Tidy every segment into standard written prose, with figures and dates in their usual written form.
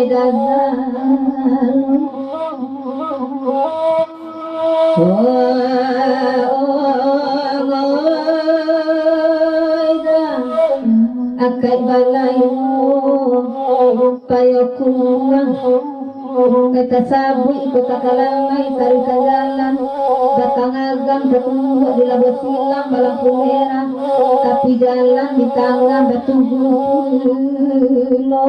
Akai balayo payokuang kata sabu ikut kakalamai tarik jalan datang agam tertunggu di labas silang balampu merah tapi jalan di tangan batu gulo.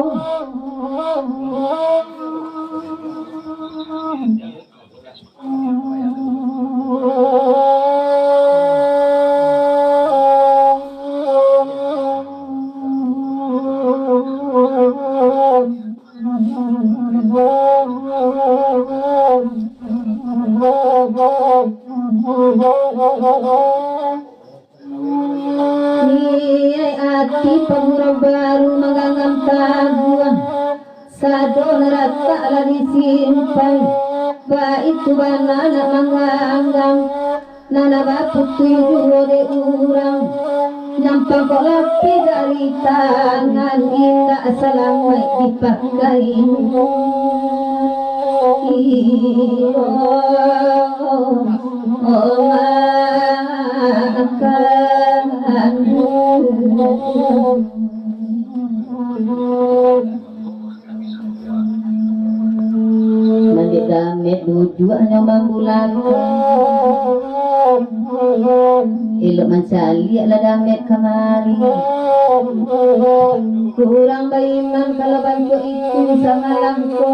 Ati pagura baru mangangam taguan sado neraka ala disimpai bait tubana na mangangam nana batu tujuh de urang nyampang kolapi dari tangan indah salamai dipakai Nanti damit tujuannya mambulan ilok mencari ala damit kamari kurang baiman kalau bantu itu sama langko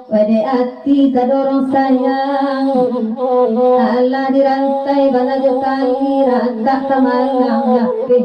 pada hati tak dorong sayang ala dirantai bana jotali rantak kamalang lapeh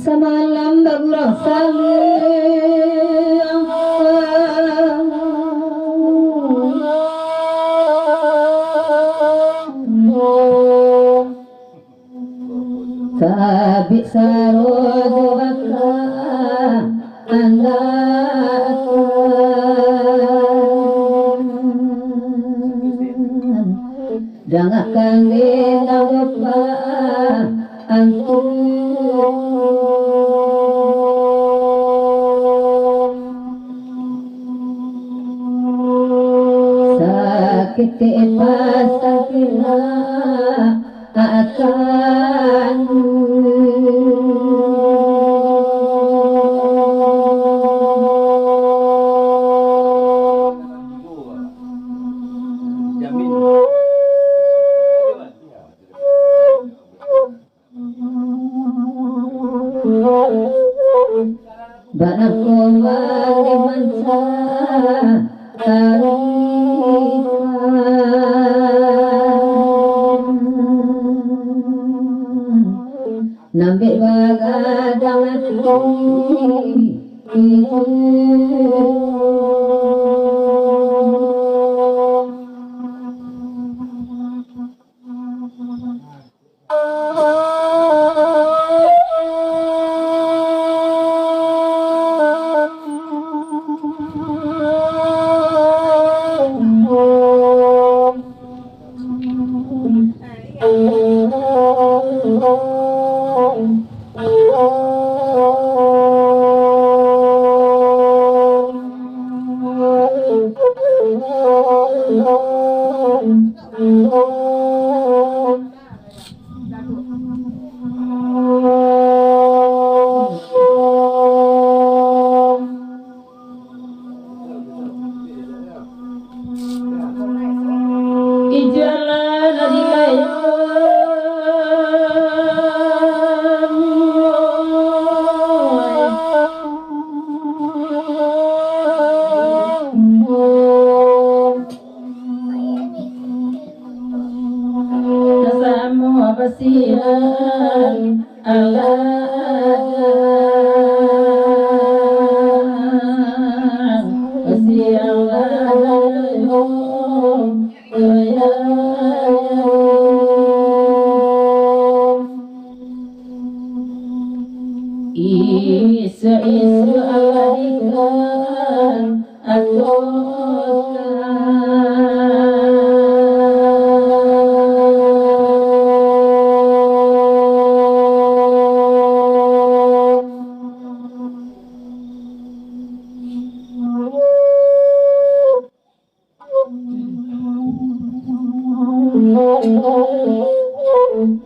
Samalam bagurang saling sarojo baka anda jangan kangen lupa antum sakit pas sakina akan Banak kumari mansa nambe bagadang hati isu aladikan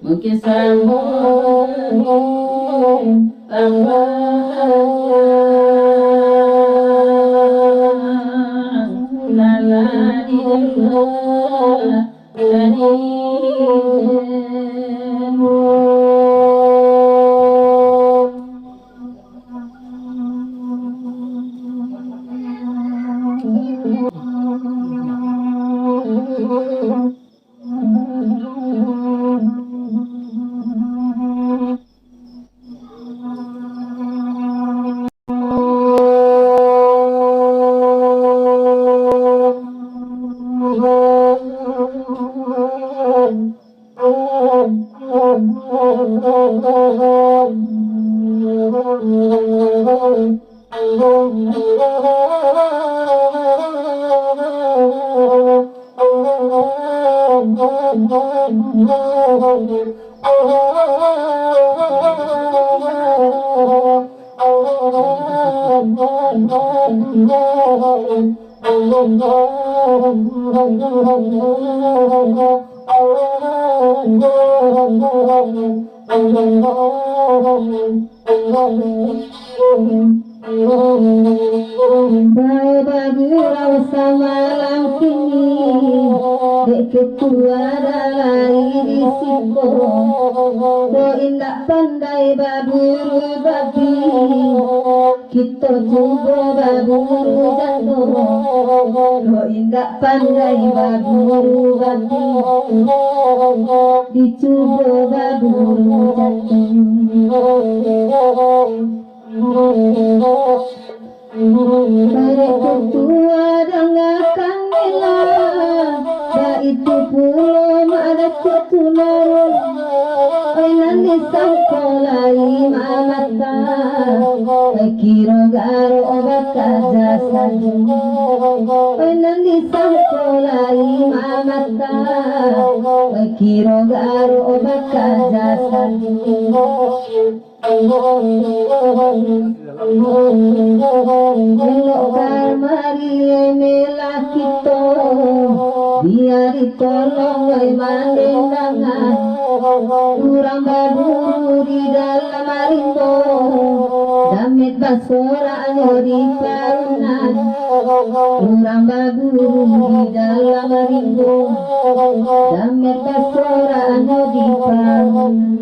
mungkin sama ketua dari risiko do indak pandai baburu babi kita coba baburu jatuh do indak pandai baburu babi dicoba baburu jatuh Barek ketua dengarkan nila itu pulau ada ketular Ainan disangka lain Penandisang kolai mamata Kiro garo baka jasan Melokar marie melakito Biar ditolong wai mandendangan Kurang baburu di dalam marimbo Damit basora anu di parunan Kurang baburu di dalam marimbo Damit basora anu di parunan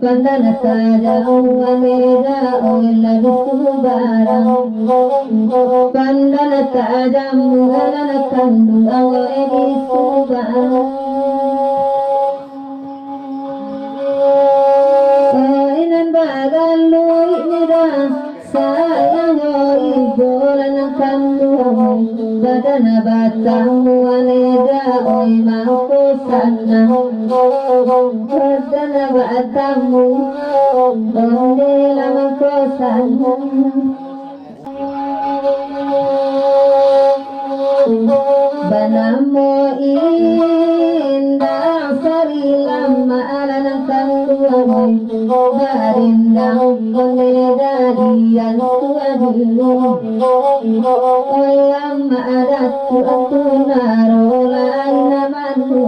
Pandana saja wanita oila bisubara Pandana saja mugana kandu awa bisubara Inan bagalu nida sayang ibola kandu badana batang wanita oi mangko sana badana batamu ondela mangko sana banamo indah sarilama alana kandu barindang koneda dian suadilu oyam adatu atunaro laina manu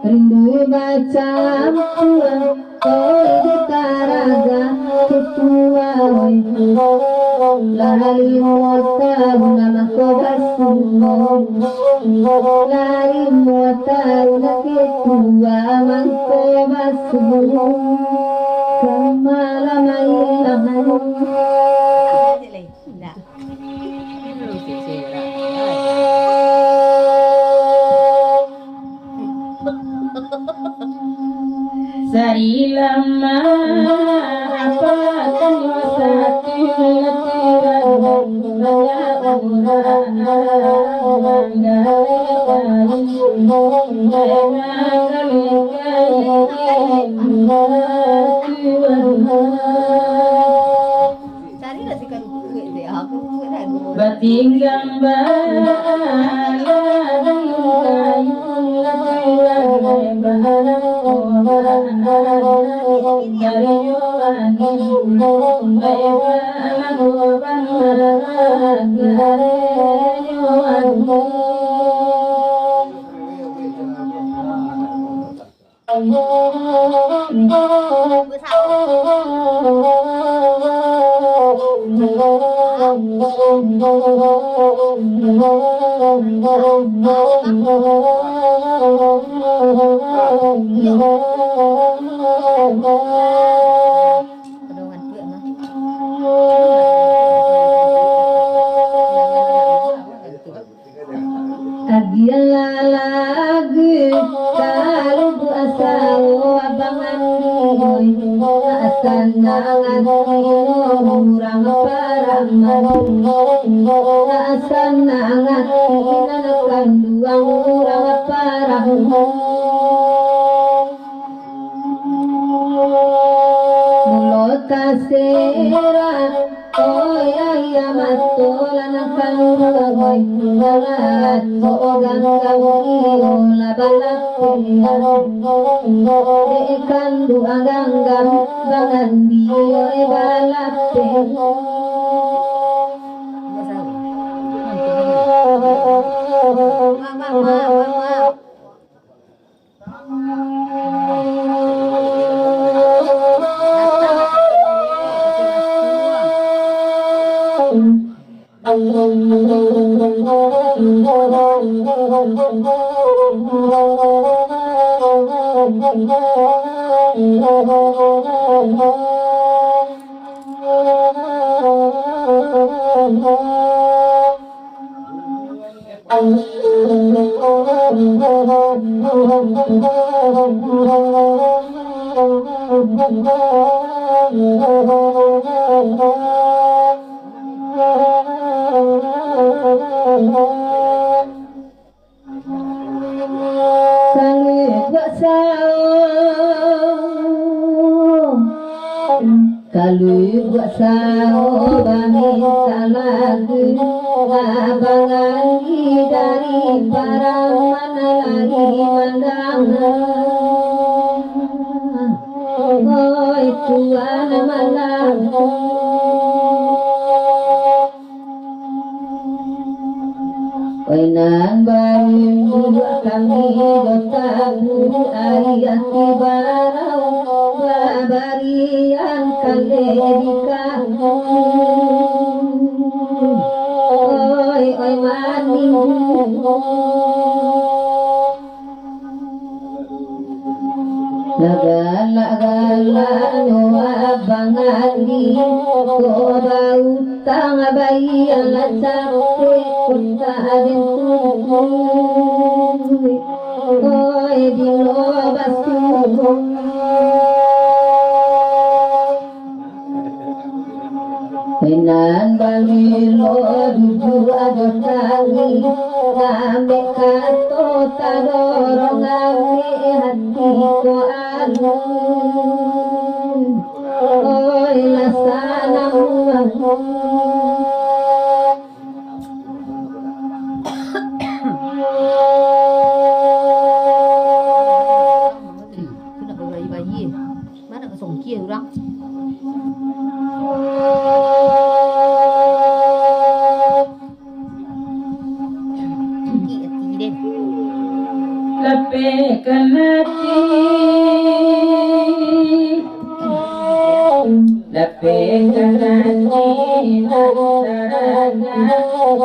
rindu macam tuan oi ditaraga ketua lari mota nama kobasu lari mota ketua mangko basu kemalama ilangan Sarilama apa satu latihan banyak Kalau buat sao bangit lagi abangan dari para mana lagi mandangan oi Tuhan malam Wenan bayi kami dotabu ayati barau babarian kaledika oi maning Lagala no abangali ko bautang bayi ala capre kunta dentu oi dilo basu Penan balilo duju adotari Name kato tadorong ame hati ko alun Oi lasanang Kenapa bayi-bayi? Mana ke songkia orang? Lepe kanati Lepe kanati Nasarana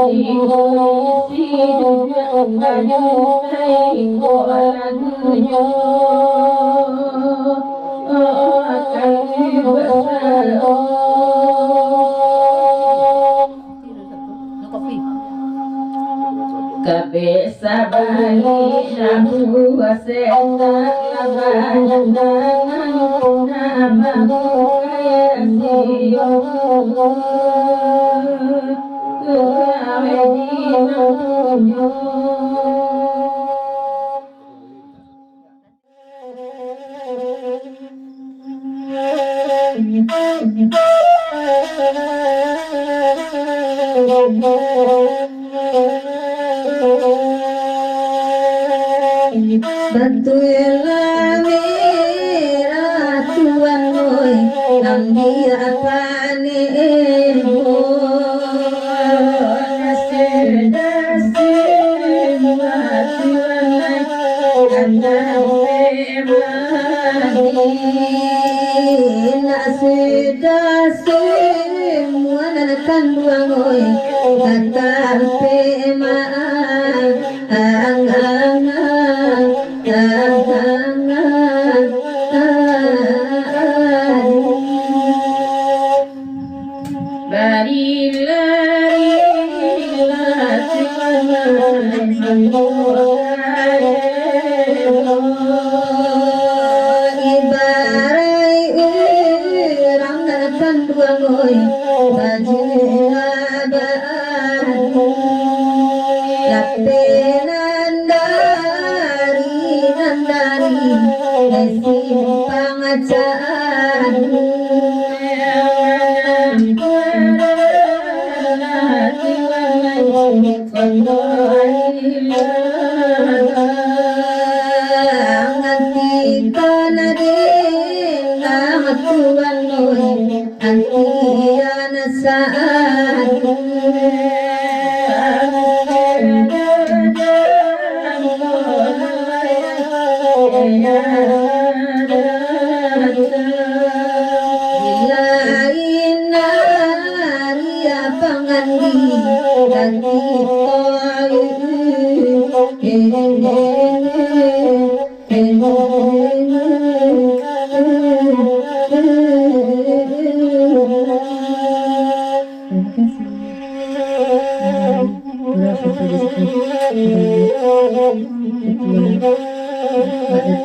Si dunia Ayukai ko alaguyo Akan besar Kabesa bali nabu wasena labana nama kaya siyo Batu elame ratuan oi Nambi apane Kanduang oi katar pema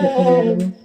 Terima kasih.